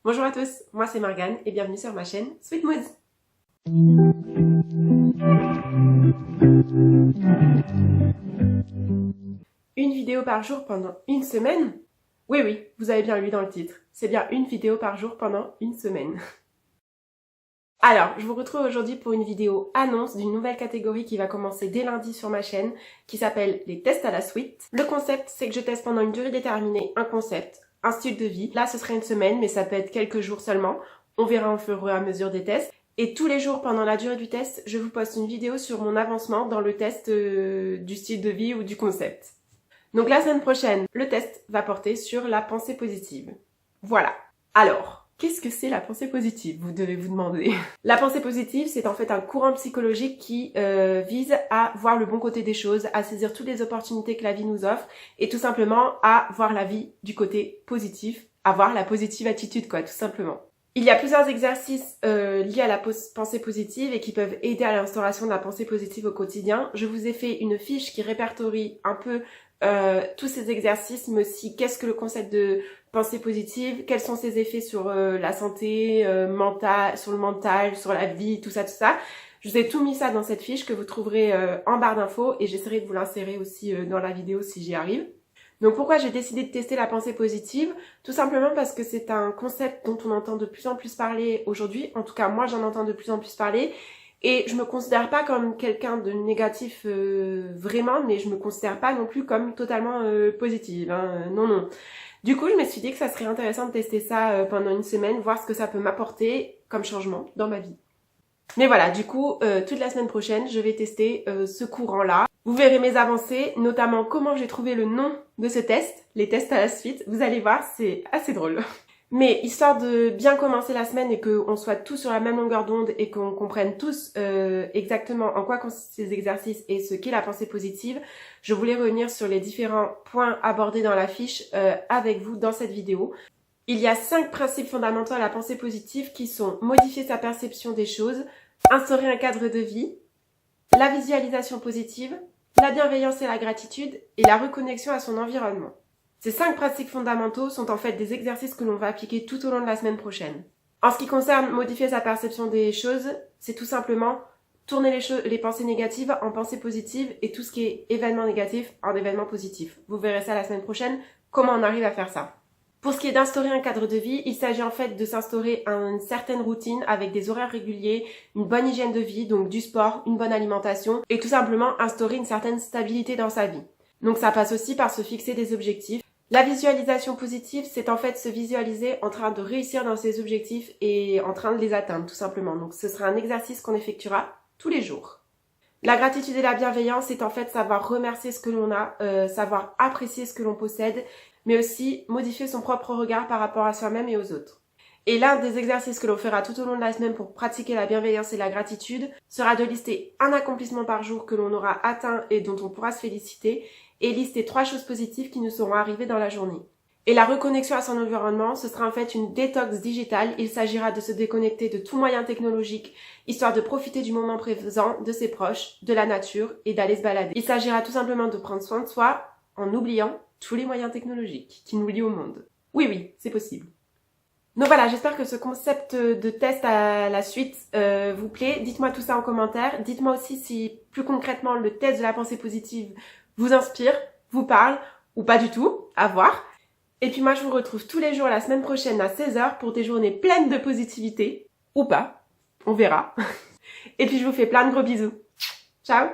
Bonjour à tous, moi c'est Morgane et bienvenue sur ma chaîne Sweet Moods. Une vidéo par jour pendant une semaine? Oui, vous avez bien lu dans le titre. C'est bien une vidéo par jour pendant une semaine. Alors, je vous retrouve aujourd'hui pour une vidéo annonce d'une nouvelle catégorie qui va commencer dès lundi sur ma chaîne, qui s'appelle les tests à la suite. Le concept, c'est que je teste pendant une durée déterminée un concept, un style de vie. Là, ce serait une semaine, mais ça peut être quelques jours seulement. On verra au fur et à mesure des tests. Et tous les jours pendant la durée du test, je vous poste une vidéo sur mon avancement dans le test du style de vie ou du concept. Donc la semaine prochaine, le test va porter sur la pensée positive. Voilà. Alors, qu'est-ce que c'est la pensée positive, vous devez vous demander. La pensée positive, c'est en fait un courant psychologique qui vise à voir le bon côté des choses, à saisir toutes les opportunités que la vie nous offre et tout simplement à voir la vie du côté positif, avoir la positive attitude quoi, tout simplement. Il y a plusieurs exercices liés à la pensée positive et qui peuvent aider à l'instauration de la pensée positive au quotidien. Je vous ai fait une fiche qui répertorie un peu tous ces exercices, mais aussi qu'est-ce que le concept de pensée positive, quels sont ses effets sur la santé mentale, sur le mental, sur la vie, tout ça. Je vous ai tout mis ça dans cette fiche que vous trouverez en barre d'infos et j'essaierai de vous l'insérer aussi dans la vidéo si j'y arrive. Donc pourquoi j'ai décidé de tester la pensée positive? Tout simplement parce que c'est un concept dont on entend de plus en plus parler aujourd'hui. En tout cas, moi j'en entends de plus en plus parler. Et je me considère pas comme quelqu'un de négatif vraiment, mais je me considère pas non plus comme totalement positive. Hein. Non. Du coup, je me suis dit que ça serait intéressant de tester ça pendant une semaine, voir ce que ça peut m'apporter comme changement dans ma vie. Mais voilà, du coup, toute la semaine prochaine, je vais tester ce courant-là. Vous verrez mes avancées, notamment comment j'ai trouvé le nom de ce test, les tests à la suite. Vous allez voir, c'est assez drôle. Mais histoire de bien commencer la semaine et qu'on soit tous sur la même longueur d'onde et qu'on comprenne tous exactement en quoi consistent ces exercices et ce qu'est la pensée positive, je voulais revenir sur les différents points abordés dans la fiche avec vous dans cette vidéo. Il y a 5 principes fondamentaux à la pensée positive qui sont modifier sa perception des choses, instaurer un cadre de vie, la visualisation positive, la bienveillance et la gratitude et la reconnexion à son environnement. Ces 5 principes fondamentaux sont en fait des exercices que l'on va appliquer tout au long de la semaine prochaine. En ce qui concerne modifier sa perception des choses, c'est tout simplement tourner les pensées négatives en pensées positives et tout ce qui est événement négatif en événement positif. Vous verrez ça la semaine prochaine, comment on arrive à faire ça. Pour ce qui est d'instaurer un cadre de vie, il s'agit en fait de s'instaurer une certaine routine avec des horaires réguliers, une bonne hygiène de vie, donc du sport, une bonne alimentation et tout simplement instaurer une certaine stabilité dans sa vie. Donc ça passe aussi par se fixer des objectifs. La visualisation positive, c'est en fait se visualiser en train de réussir dans ses objectifs et en train de les atteindre tout simplement. Donc ce sera un exercice qu'on effectuera tous les jours. La gratitude et la bienveillance, c'est en fait savoir remercier ce que l'on a, savoir apprécier ce que l'on possède, mais aussi modifier son propre regard par rapport à soi-même et aux autres. Et l'un des exercices que l'on fera tout au long de la semaine pour pratiquer la bienveillance et la gratitude sera de lister un accomplissement par jour que l'on aura atteint et dont on pourra se féliciter et lister 3 choses positives qui nous seront arrivées dans la journée. Et la reconnexion à son environnement, ce sera en fait une détox digitale. Il s'agira de se déconnecter de tout moyen technologique, histoire de profiter du moment présent, de ses proches, de la nature et d'aller se balader. Il s'agira tout simplement de prendre soin de soi en oubliant tous les moyens technologiques qui nous lient au monde. Oui, c'est possible. Donc voilà, j'espère que ce concept de test à la suite vous plaît. Dites-moi tout ça en commentaire. Dites-moi aussi si plus concrètement le test de la pensée positive vous inspire, vous parle ou pas du tout, à voir. Et puis moi je vous retrouve tous les jours la semaine prochaine à 16h pour des journées pleines de positivité, ou pas, on verra. Et puis je vous fais plein de gros bisous. Ciao!